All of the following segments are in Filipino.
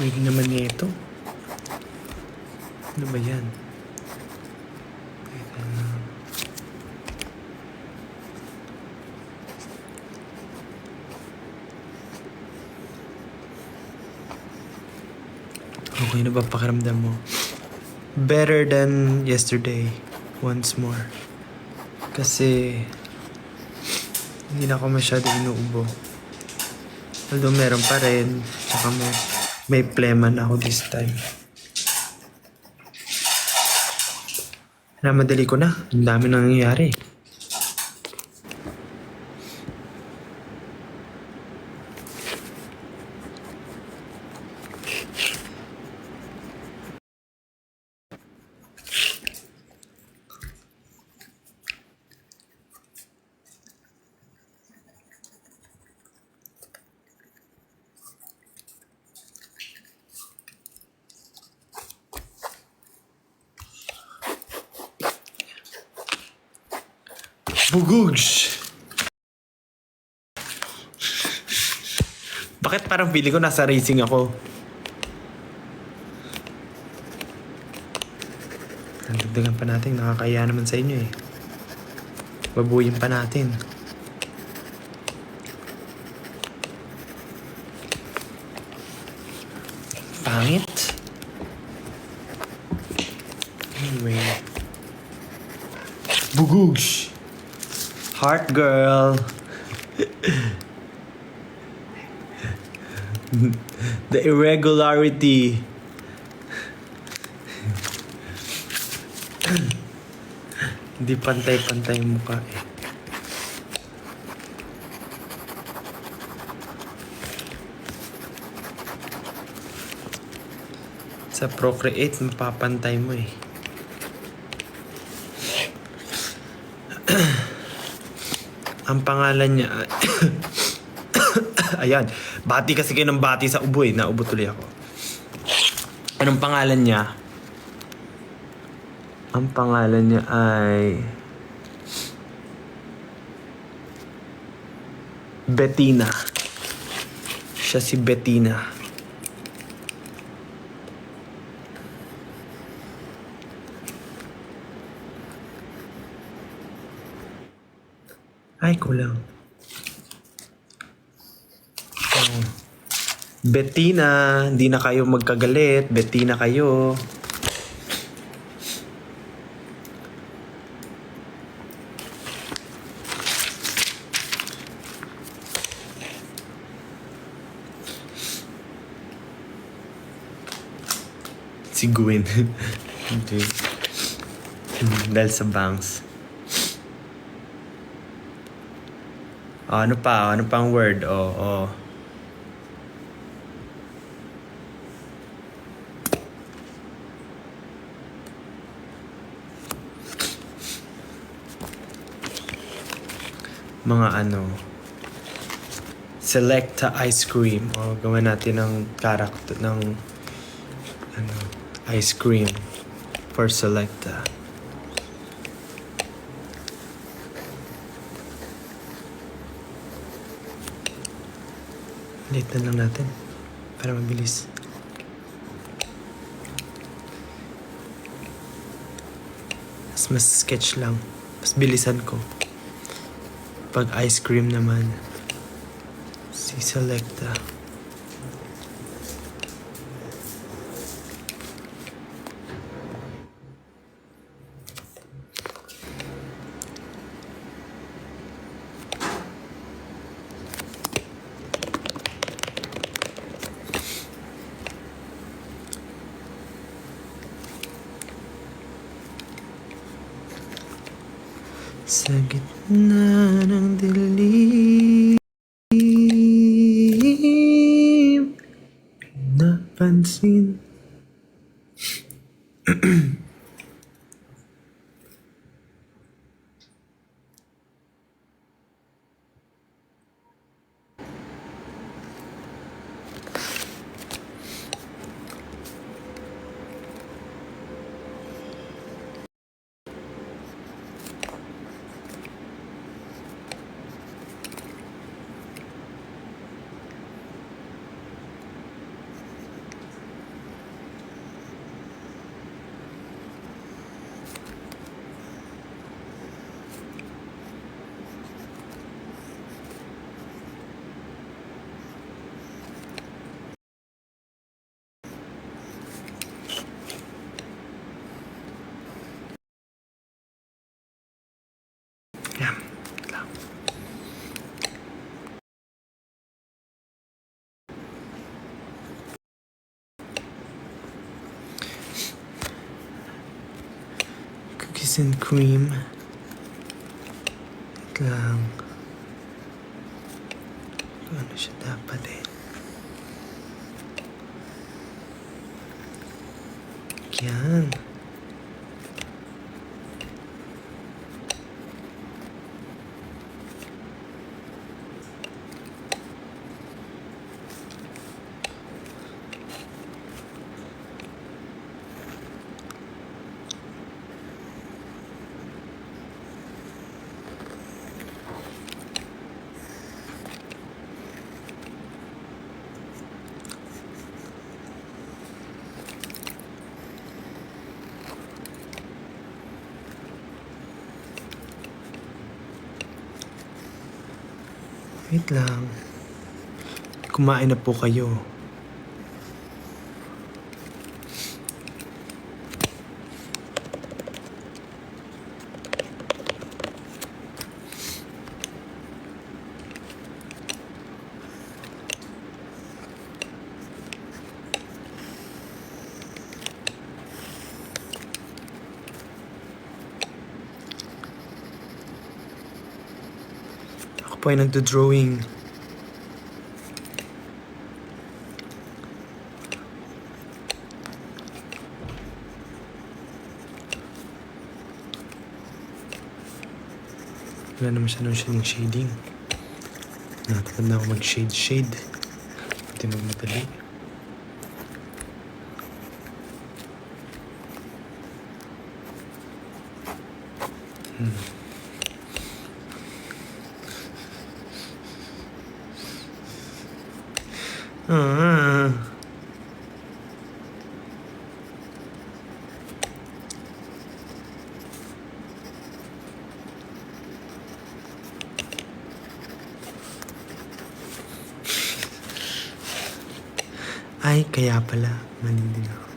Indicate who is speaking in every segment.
Speaker 1: Pwede naman nito. Ano ba yan? Teka lang. Okay na ba pakiramdam mo? Better than yesterday. Once more. Kasi hindi na ako masyado inuubo. Although meron pa rin. Tsaka may plema na ako this time. Namadali ko na. Ang dami nang nangyayari. Bugugs! Bakit parang feeling ko nasa racing ako? Dagdagan pa natin. Nakakaya naman sa inyo eh. Babuyin pa natin. Pangit. Anyway. Bugugs! Heart girl. The irregularity. Hindi pantay-pantay yung mukha eh. Sa Procreate, mapapantay mo eh. Ang pangalan niya... Ayan. Bati kasi kayo ng bati sa ubo eh. Naubo tuloy ako. Anong pangalan niya? Ang pangalan niya ay... Bettina. Siya si Bettina. Ay, kulang. Oh. Bettina, hindi na kayo magkagalit. Bettina kayo. Si Gwen. Dahil sa banks. Ano pa? Ano pang word? Oh. Mga ano. Selecta ice cream. O, gawin natin ng character ng ano, ice cream for Selecta. Late na lang natin para mabilis. Mas sketch lang. Mas bilisan ko. Pag ice cream naman, si Selecta. Sa gitna ng dilim, napansin. cookies and cream. Wait lang. Kung ano siya dapat eh. Yan. Wait lang. Kumain na po kayo. Ako po ay nagdo-drawing. Wala naman siya ng shading. Natatamad na ako mag-shade. Hindi magmadali. Ah. Ay, kaya pala. Mali din ako.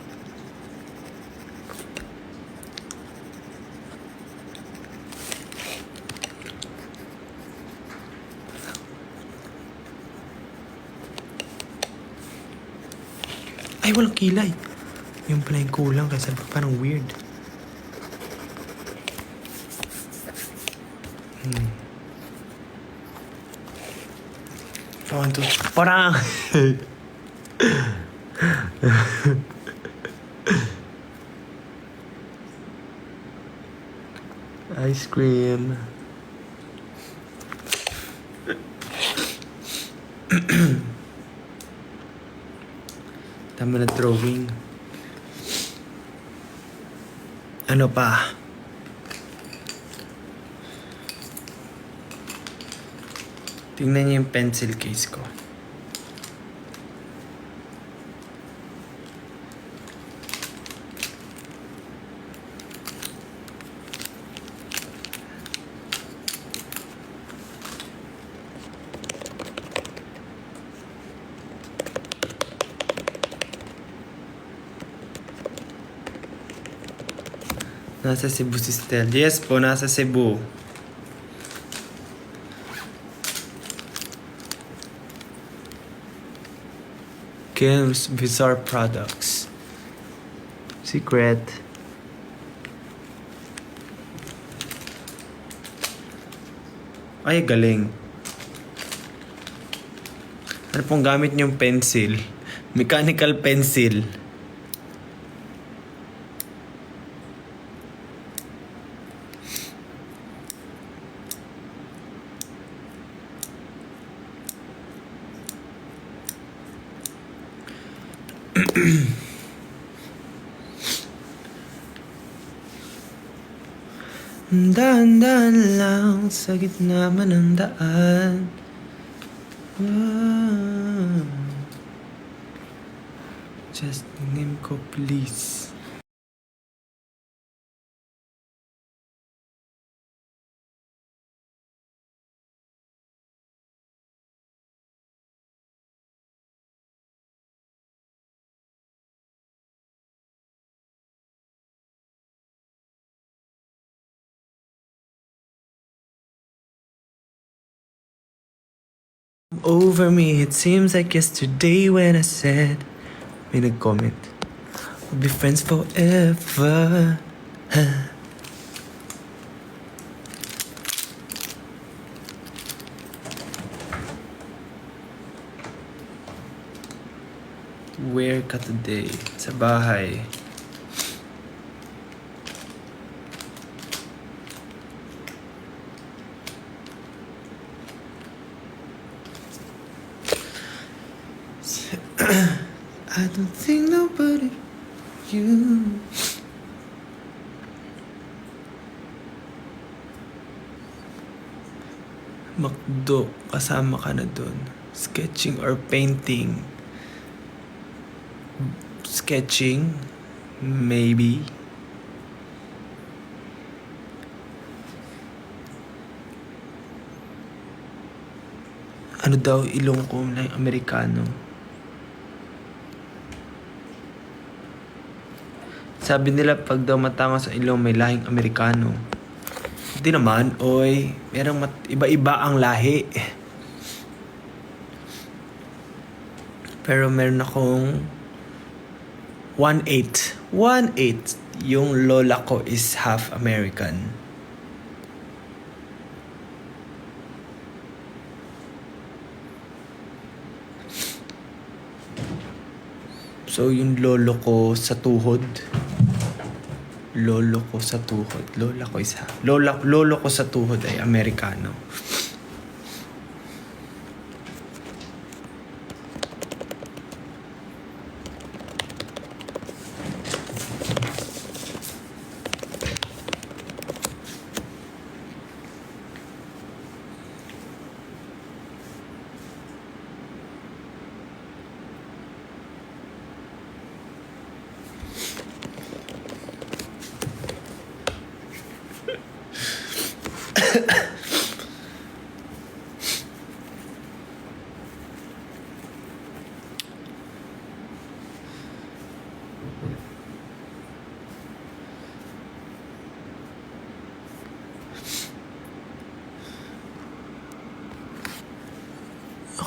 Speaker 1: Ay, walang kilay. Yung pala yung kulang kasi parang weird. I want to... Parang... Ice cream. Tama na drawing. Ano pa? Tingnan niyo yung pencil case ko. Nasa Cebu si Stel. Yes po, nasa Cebu. Kim's Bizarre Products. Secret. Ay, galing. Ano pong gamit niyong pencil? Mechanical pencil. Dahan-dahan lang sa gitna man ng daan. Just name ko please. Over me, it seems like yesterday when I said, may nag-comment, we'll be friends forever. Where ka today? Sa bahay. I don't think nobody you. Makdo, kasama ka na dun. Sketching or painting? Sketching? Maybe. Ano daw, ilong ko na yung Amerikano. Sabi nila pag daw matango sa ilong may lahing Amerikano. Hindi naman, oy. Merong iba-iba ang lahi. Pero meron akong 1/8. 1/8. Yung lola ko is half American. So yung lolo ko sa tuhod. Lolo ko sa tuhod. Lolo ko sa tuhod ay Amerikano.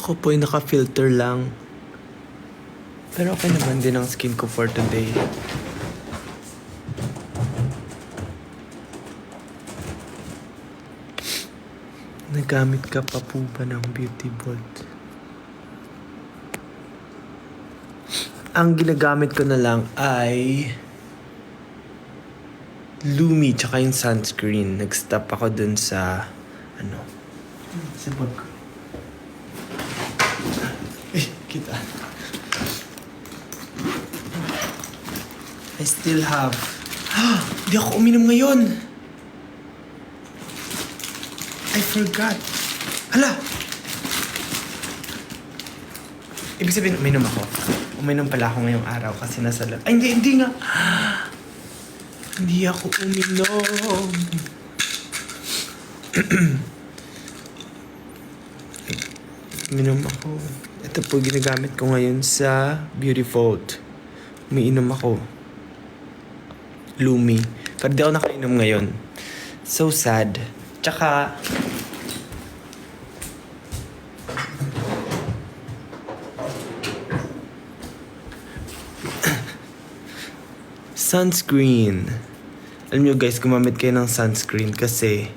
Speaker 1: Ako po ay naka-filter lang. Pero okay naman din ang skin ko for today. Nagamit ka pa po ba ng Beauty Bolt? Ang ginagamit ko na lang ay Lumi tsaka yung sunscreen. Nag-stop ako dun sa sa bag ko. Kita. I still have. Hindi ako uminom ngayon. I forgot. Hala! Ibig sabihin, uminom ako. Uminom pala ako ngayong araw kasi nasa lab. Ay, hindi nga. Hindi ako uminom. Uminom ako. Ito po ginagamit ko ngayon sa Beauty Vault. Umiinom ako. Lumi. Pero di ako nakainom ngayon. So sad. Tsaka, sunscreen. Alam nyo guys, gumamit kayo ng sunscreen kasi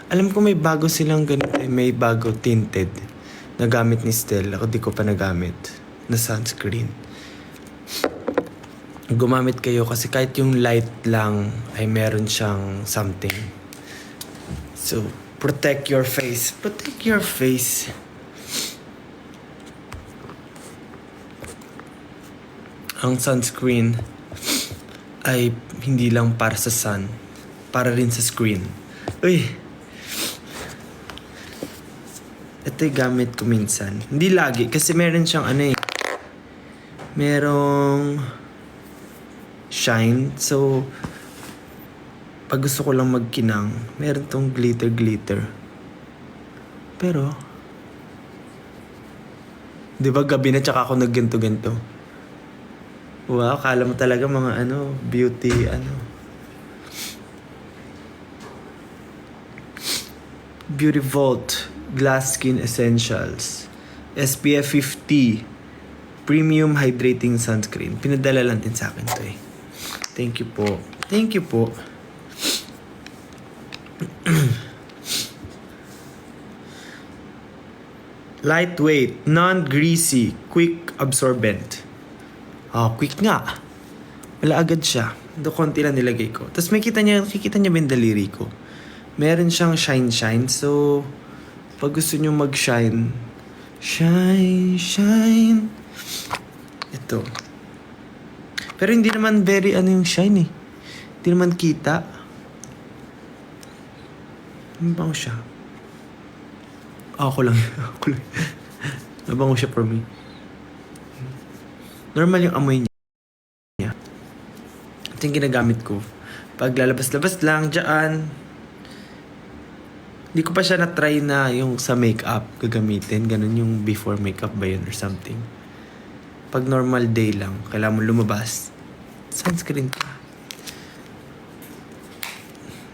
Speaker 1: alam ko may bago silang ganito. May bago tinted na gamit ni Stell. Ako di ko pa nagamit na sunscreen. Gumamit kayo kasi kahit yung light lang ay meron siyang something. So, protect your face. Protect your face. Ang sunscreen ay hindi lang para sa sun. Para rin sa screen. Uy! Ito'y gamit ko minsan. Hindi lagi. Kasi meron siyang merong shine. So, pag gusto ko lang magkinang, meron tong glitter. Pero, di ba gabi na tsaka ako nagganto-ganto? Wow, akala mo talaga mga beauty, Beauty Vault Glass Skin Essentials SPF 50 Premium Hydrating Sunscreen. Pinadala lang din sa akin to eh. Thank you po. Thank you po. Lightweight, non-greasy, quick absorbent. Quick nga. Wala agad siya. Do konti lang nilagay ko. Tapos kikita niya ba yung daliri ko? Meron siyang shine. So, pag gusto niyo mag-shine, shine. Ito. Pero hindi naman very yung shine eh. Hindi naman kita. Mabango siya. Ako lang. Mabango siya for me. Normal yung amoy niya. Ito yung ginagamit ko. Pag lalabas-labas lang, dyan. Hindi ko pa siya na-try na yung sa makeup gagamitin. Ganun yung before makeup ba yun or something. Pag normal day lang, kailangan mo lumabas. Sunscreen ka.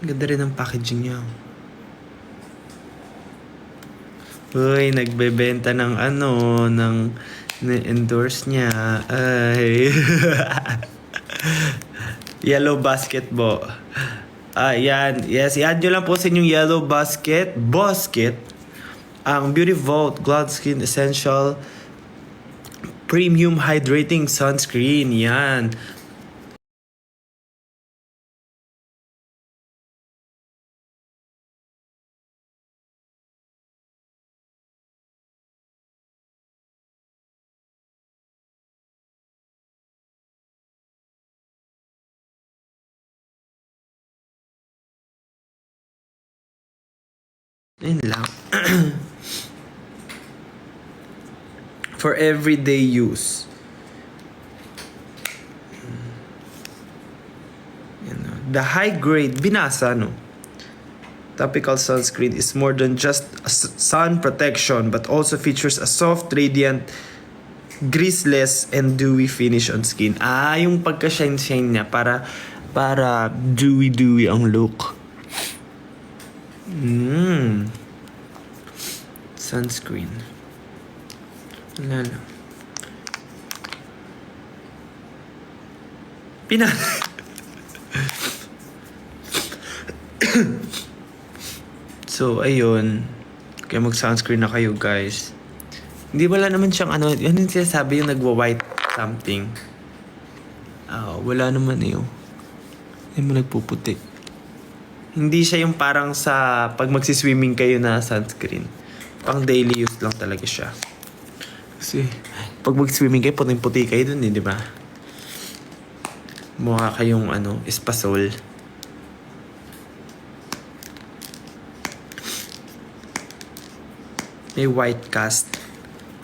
Speaker 1: Ganda rin ang packaging niya. Uy, nagbebenta ng na-endorse niya. Ay. Yellow basketball. Yan. Yes, i-add nyo lang po sa inyong yellow basket. Ang Beauty Vault Glow Skin Essential Premium Hydrating Sunscreen. Yan. Yun lang. For everyday use. The high grade, binasa no? Topical sunscreen is more than just a sun protection but also features a soft, radiant, greaseless, and dewy finish on skin. Yung pagka-shine niya para dewy ang look. Sunscreen. Wala lang. So, ayun. Kaya mag-sunscreen na kayo, guys. Hindi wala naman siyang yun yung sinasabi yung nagwa-white something. Wala naman yun. Hindi mo nagpuputi. Hindi siya yung parang sa pag magsiswimming kayo na sunscreen. Pang daily use lang talaga siya. Kasi pag magsiswimming kayo, puting-puti kayo dun eh, di ba? Mukha kayong espasol. May white cast.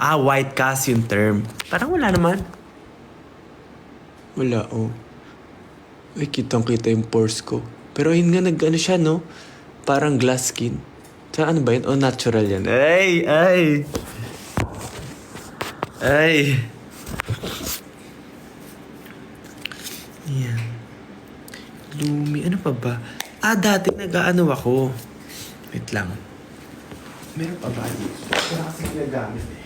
Speaker 1: White cast yung term. Parang wala naman. Wala, Ay, kitang-kita yung pores ko. Pero yun nga, siya, no? Parang glass skin. Sa ano ba yun? Natural yan. Ay! Yan. Lumi. Ano pa ba? Dati ako. Wait lang. Meron pa ba? Wala kasi ginagamit eh.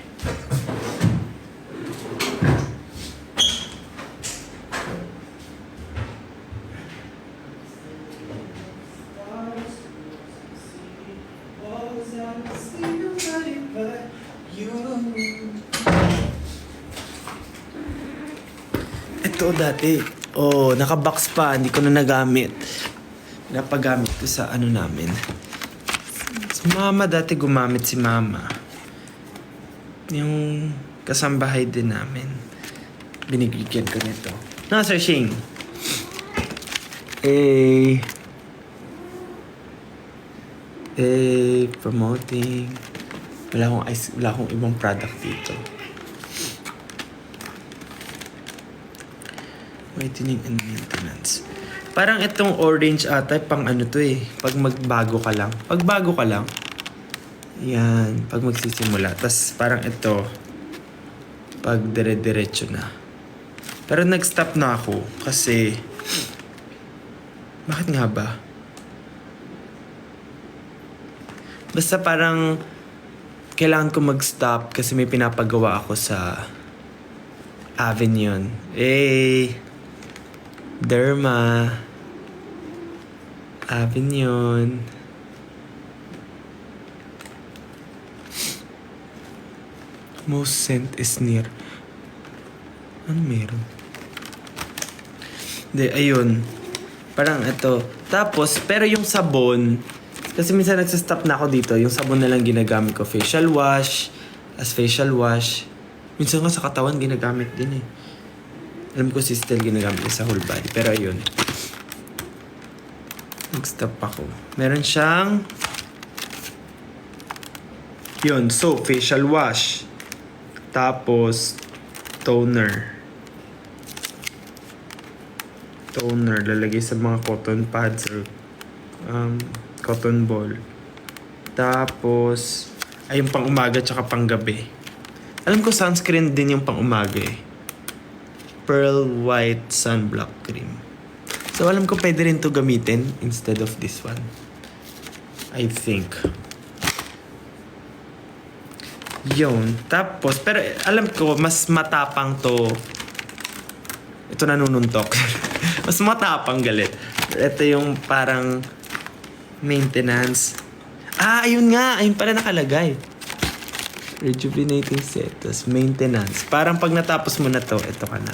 Speaker 1: Ito dati. Naka-box pa. Hindi ko na nagamit. Napagamit ko sa namin. Si mama dati gumamit si mama. Yung kasambahay din namin. Binigyan ko nito. Sir Shing. Promoting. Wala akong ibang product dito. Whitening and maintenance. Parang itong orange ata, pang to eh. Pag magbago ka lang. Pag bago ka lang. Yan. Pag magsisimula. Tapos parang ito. Pag dire-diretso na. Pero nag-stop na ako. Kasi bakit nga ba? Basta parang kailangan ko mag-stop kasi may pinapagawa ako sa Avignon. Derma. Avignon. Most scent is near. Ano meron? Hindi, ayun. Parang ito. Tapos, pero yung sabon, kasi minsan nagsastop na ako dito, yung sabon na lang ginagamit ko. Facial wash, as facial wash. Minsan nga sa katawan ginagamit din eh. Alam ko si Stel ginagamit niya sa whole body. Pero ayun. Nag-stop ako. Meron siyang yun, soap, facial wash. Tapos, toner. Toner, lalagay sa mga cotton pads or cotton ball. Tapos, ay yung pang umaga tsaka pang gabi. Alam ko sunscreen din yung pang umaga eh. Pearl White Sunblock Cream. So, alam ko pwede rin to gamitin instead of this one. I think. Yun. Tapos, pero alam ko, mas matapang to. Ito nanununtok. Mas matapang galit. Ito yung parang maintenance. Ayun nga. Ayun pala nakalagay. Rejuvenating set. Tapos maintenance. Parang pag natapos mo na to, ito ka na.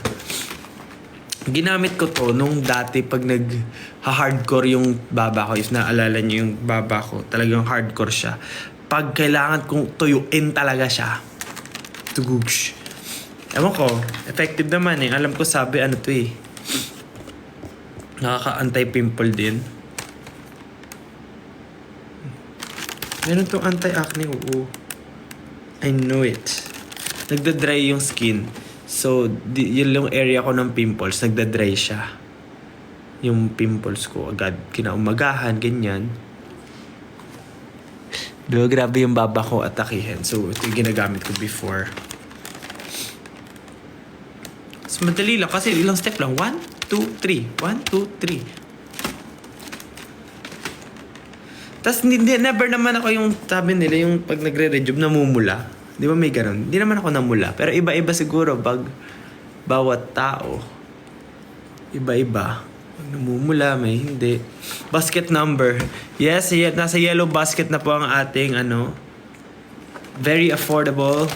Speaker 1: Ginamit ko to nung dati pag nag-hardcore yung baba ko. If naalala niyo yung baba ko, talagang hardcore siya. Pag kailangan kong tuyuin talaga siya. Tugugs. Ewan ko, effective naman eh. Alam ko sabi ano to eh. Nakaka-anti-pimple din. Meron tong anti-acne, oo. I know it. Nagda-dry yung skin. So, yun yung area ko ng pimples, nagda-dry siya. Yung pimples ko agad, kinaumagahan, ganyan. Diba, grabe yung baba ko atakihin. So, ito yung ginagamit ko before. So, madali lang kasi ilang step lang. 1, 2, 3. 1, 2, 3. Tapos, never naman ako yung sabi nila, yung pag nagre-rejuve, namumula. Di ba may ganun? Hindi naman ako namula. Pero iba-iba siguro pag bawat tao. Iba-iba. Pag namumula, may hindi. Basket number. Yes, nasa yellow basket na po ang ating very affordable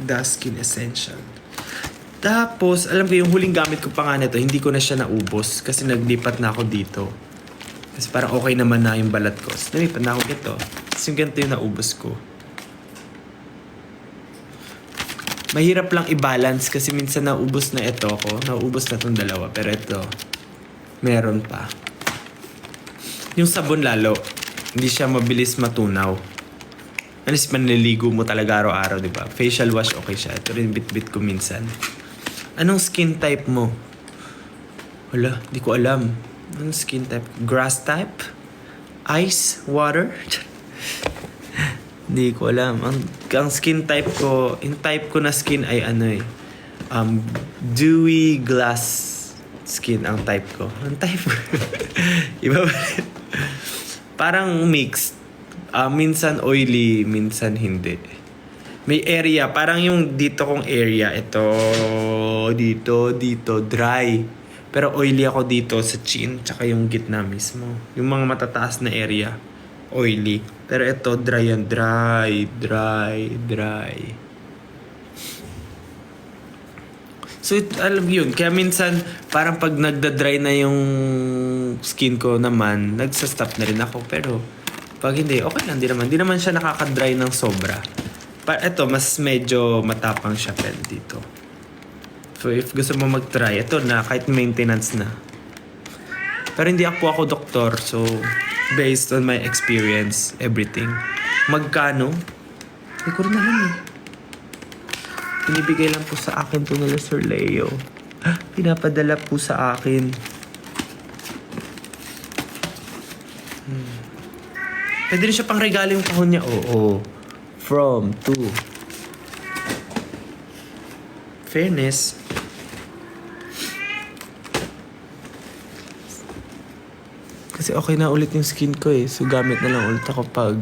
Speaker 1: The Skin Essential. Tapos, alam ko yung huling gamit ko pa nga nito, hindi ko na siya naubos kasi naglipat na ako dito. Kasi parang okay naman na yung balat ko. So, nalipat na ako ito. Tapos yung ganito yung naubos ko. Mahirap lang i-balance kasi minsan naubos na ito ko. Naubos na itong dalawa. Pero ito, meron pa. Yung sabon lalo, hindi siya mabilis matunaw. Alis manliligo mo talaga araw-araw, di ba? Facial wash, okay siya. Ito rin bit-bit ko minsan. Anong skin type mo? Wala, di ko alam. Anong skin type? Grass type? Ice? Water? Di ko alam. Ang skin type ko, yung type ko na skin ay dewy glass skin ang type ko. Ang type ko? Iba ba? Parang mixed. Minsan oily, minsan hindi. May area, parang yung dito kong area, ito, dito, dry. Pero oily ako dito sa chin, tsaka yung gitna mismo. Yung mga matataas na area, oily. Pero ito, dry yan, dry. So, alam yun, kaya minsan, parang pag nagda-dry na yung skin ko naman, nagsastop na rin ako. Pero, pag hindi, okay lang, di naman siya nakaka-dry ng sobra. Ito, mas medyo matapang siya dito. So, if gusto mo mag-try, ito na, kahit maintenance na. Pero hindi ako doktor, so, based on my experience, everything. Magkano? Hindi ko rin alam eh. Pinibigay lang po sa akin to nila Sir Leo. Pinapadala po sa akin. Pwede rin siya pang regalo yung kahon niya. Oo. From, to. Fairness. Kasi okay na ulit yung skin ko eh. So gamit na lang ulit ako pag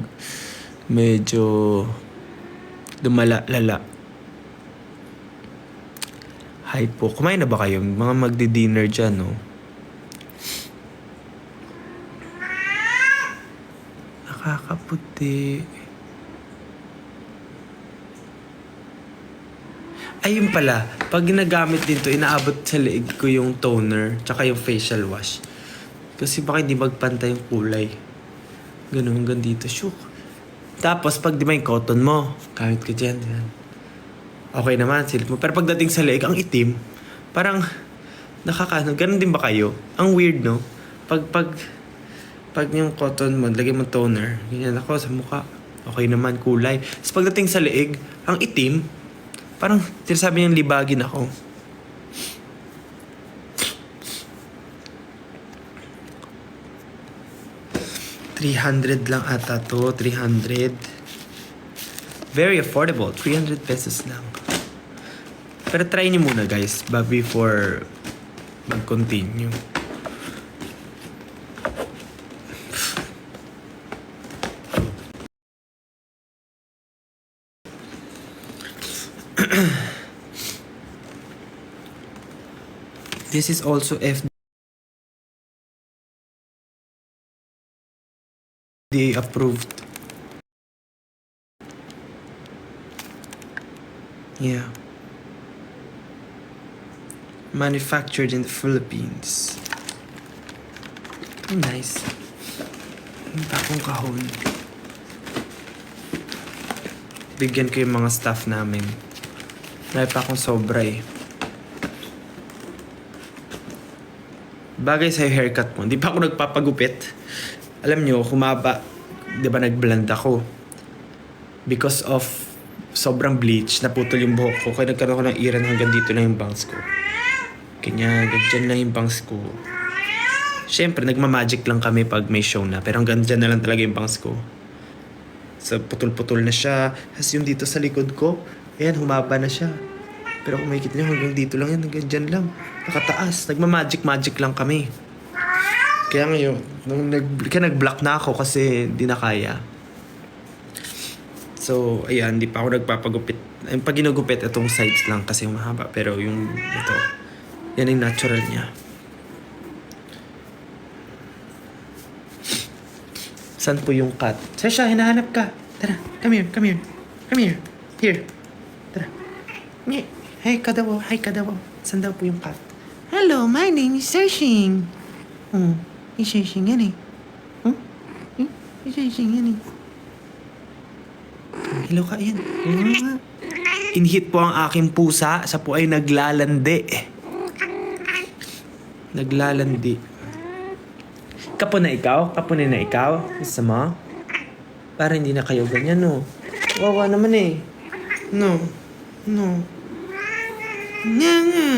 Speaker 1: medyo lala. Hi po. Kumain na ba kayo? Mga magdi-dinner dyan, no? Nakakaputi. Ayun pala, pag ginagamit din to, inaabot sa leeg ko yung toner, tsaka yung facial wash. Kasi baka hindi magpantay yung kulay. Ganun hanggang dito, shook. Tapos pag di ba yung cotton mo, gamit ko dyan, yan. Okay naman, silip mo. Pero pagdating sa leeg, ang itim, parang nakakaano. Ganun din ba kayo? Ang weird, no? Pag yung cotton mo, lagyan mo toner, ganyan ako sa mukha. Okay naman, kulay. Tapos pagdating sa leeg, ang itim, parang sinasabi niyang libagin ako. $300 lang ata to. 300. Very affordable. 300 pesos lang. Pero try niyo muna guys before mag-continue. This is also FDA approved. Yeah. Manufactured in the Philippines. Nice. Ang takong kahon. Bigyan ko yung mga staff namin. May pa akong sobra eh. Bagay sa haircut mo. Hindi pa ako nagpapagupit. Alam nyo, humaba. Di ba nag-blend ako? Because of sobrang bleach, naputol yung buhok ko. Kaya nagkaroon ko ng iran hanggang dito lang yung bangs ko. Kanya, dyan lang yung bangs ko. Siyempre, nagmamagic lang kami pag may show na. Pero hanggang dyan na lang talaga yung bangs ko. So, putol-putol na siya. Tapos yung dito sa likod ko, ayan, humaba na siya. Pero kung makikita niyo, hanggang dito lang yan, hanggang dyan lang. Nakataas. Nagmamagic-magic lang kami. Kaya ngayon, nag-block na ako kasi di na kaya. So, ayan, di pa ako nagpapagupit. Pag ginugupit, itong sides lang kasi mahaba. Pero yung ito, yan yung natural niya. Saan po yung cut? Sasha, hinahanap ka. Tara, come here, come here. Come here. Here. Tara. Hey, Kadawo. Hi, Kadawo. Saan daw po yung cut? Hello, my name is Searching. Is Searching yan eh. Is Searching yan eh. Hello ka, yan. Inhit po ang aking pusa. Sa po ay naglalandi. Naglalandi. Kapon na ikaw? Kapunin na ikaw? Gusto mo? Para hindi na kayo ganyan, no? Wawa naman eh. No. No. Nga nga.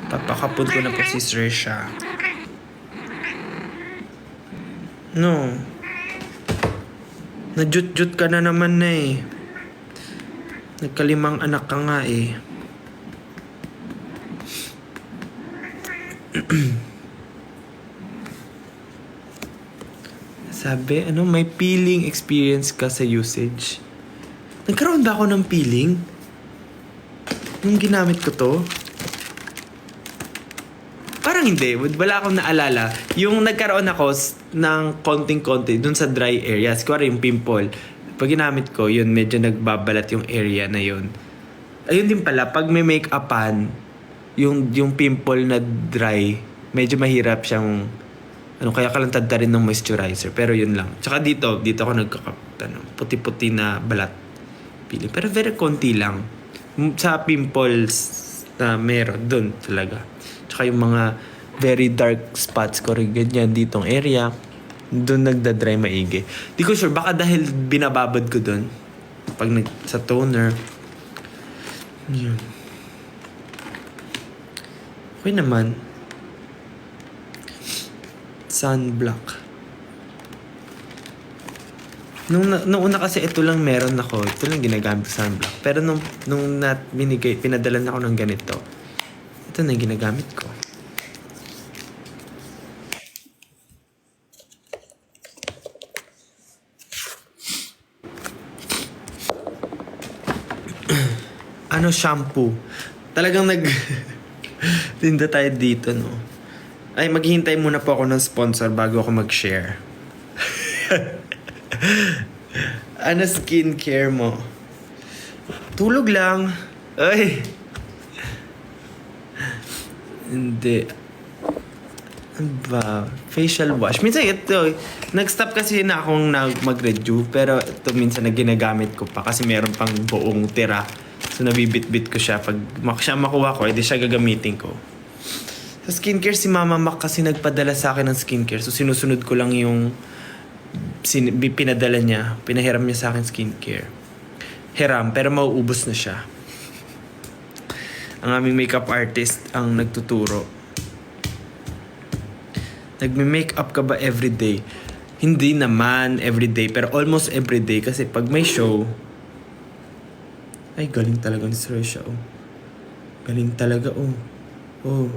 Speaker 1: Papakapon ko na po si Sresha. No. Najut-jut ka na naman na eh. Nagkalimang anak ka nga eh. Sabi, may peeling experience ka sa usage. Nagkaroon ba ako ng peeling? Nung ginamit ko to? Parang hindi. Wala akong naalala. Yung nagkaroon ako ng konting-konti dun sa dry areas. Kuwari yung pimple. Pag ginamit ko, yun medyo nagbabalat yung area na yun. Ayun din pala, pag may make-upan, yung pimple na dry, medyo mahirap siyang kaya ka lang tadta rin ng moisturizer. Pero yun lang. Tsaka dito ako puti-puti na balat. Pili. Pero very konti lang. Sa pimples na meron, dun talaga. Tsaka yung mga very dark spots ko rin ganyan ditong area, dun nagda-dry maigi. Di ko sure, baka dahil binababad ko dun. Pag sa toner. Yun. Okay naman. Sunblock. Nung una kasi ito lang meron ako. Ito lang ginagamit ko sunblock. Pero nung pinadalan ako ng ganito, ito na yung ginagamit ko. Shampoo. Talagang tinda tayo dito, no? Ay, maghihintay muna po ako ng sponsor bago ako mag-share. Skincare mo? Tulog lang. Ay! Hindi. Ano ba? Facial wash. Minsan ito, nag-stop kasi na akong mag-rejuve. Pero ito minsan na ginagamit ko pa kasi meron pang buong tira. So nabibit-bit ko siya. Pag siya makuha ko, edi siya gagamitin ko. Sa skincare, si Mama Mac kasi nagpadala sa akin ng skincare. So sinusunod ko lang yung pinadala niya. Pinahiram niya sa akin skincare. Hiram, pero mauubos na siya. Ang aming makeup artist ang nagtuturo. Nagme-makeup ka ba everyday? Hindi naman everyday, pero almost everyday. Kasi pag may show, ay galing talaga ni Saoirse, oh. Galing talaga, oh. Oh.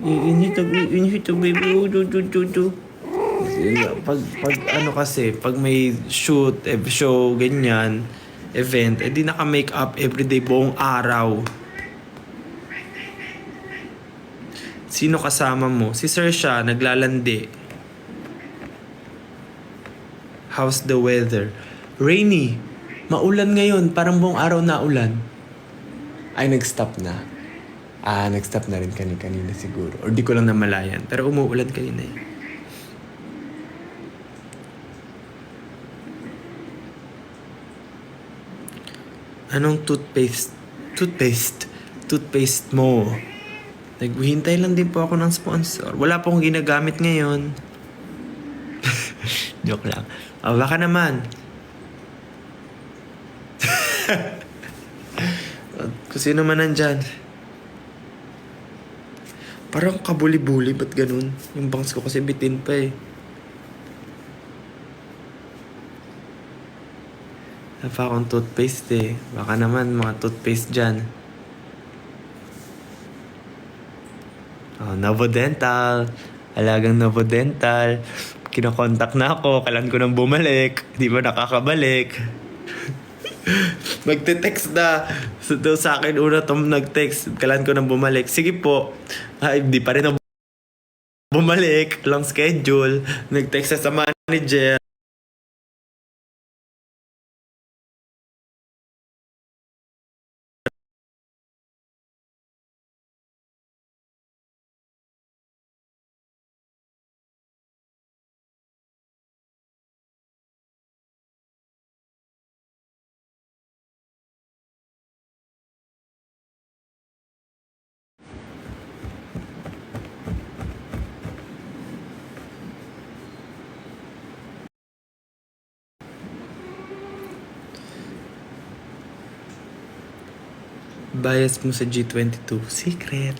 Speaker 1: Inhit to baby, oh, do. Pag ano kasi, pag may shoot, show, ganyan, event, edi naka-makeup everyday buong araw. Sino kasama mo? Si Saoirse, naglalandi. How's the weather? Rainy. Maulan ngayon. Parang buong araw na ulan. Ay, nag-stop na. Nag-stop na rin kanina siguro. Or di ko lang namalayan. Pero umuulan kanina eh. Anong toothpaste? Toothpaste mo. Naghihintay lang din po ako ng sponsor. Wala po akong ginagamit ngayon. Joke lang. Baka naman. Kung sino man nandyan. Parang kabuli-buli. Ba't ganun? Yung bangs ko kasi bitin pa eh. Napa akong toothpaste eh. Baka naman mga toothpaste dyan. Oh, Novodental. Alagang Novodental. Kinokontak na ako. Kailan ko nang bumalik. Di ba nakakabalik? Magte-text na. So, sa akin una itong nag-text. Kailan ko nang bumalik. Sige po. Ay, di pa rin ako bumalik. Long schedule. Nag-text sa manager. Bias mo sa G22. Secret.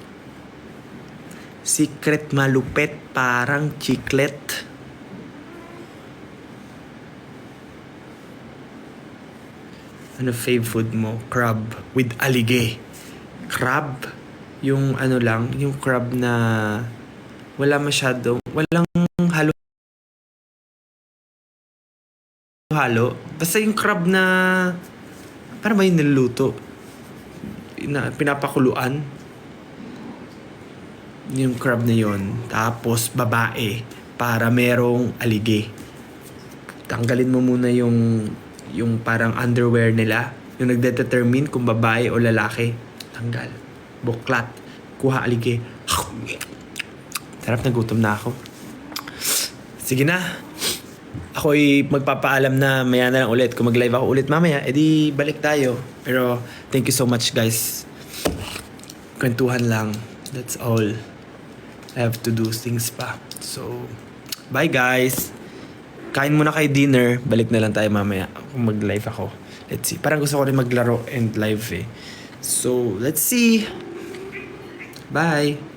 Speaker 1: Secret malupet. Parang chiclet. Ano fave food mo? Crab with alige. Crab? Yung ano lang, yung crab na wala masyadong, walang halo. Basta yung crab na, paano ba yung niluluto? Na pinapakuluan. Yung crab na yon. Tapos babae para merong alige. Tanggalin mo muna yung parang underwear nila. Yung nagdedetermine kung babae o lalaki. Tanggal. Buklat. Kuha alige. Sarap, na gutom na ako. Sige na. Ako'y magpapaalam na maya na lang ulit. Kung mag-live ako ulit mamaya, edi balik tayo. Pero thank you so much guys. Kwentuhan lang. That's all. I have to do things pa. So, bye guys. Kain muna kayo dinner. Balik na lang tayo mamaya kung mag-live ako. Let's see. Parang gusto ko rin maglaro and live eh. So, let's see. Bye.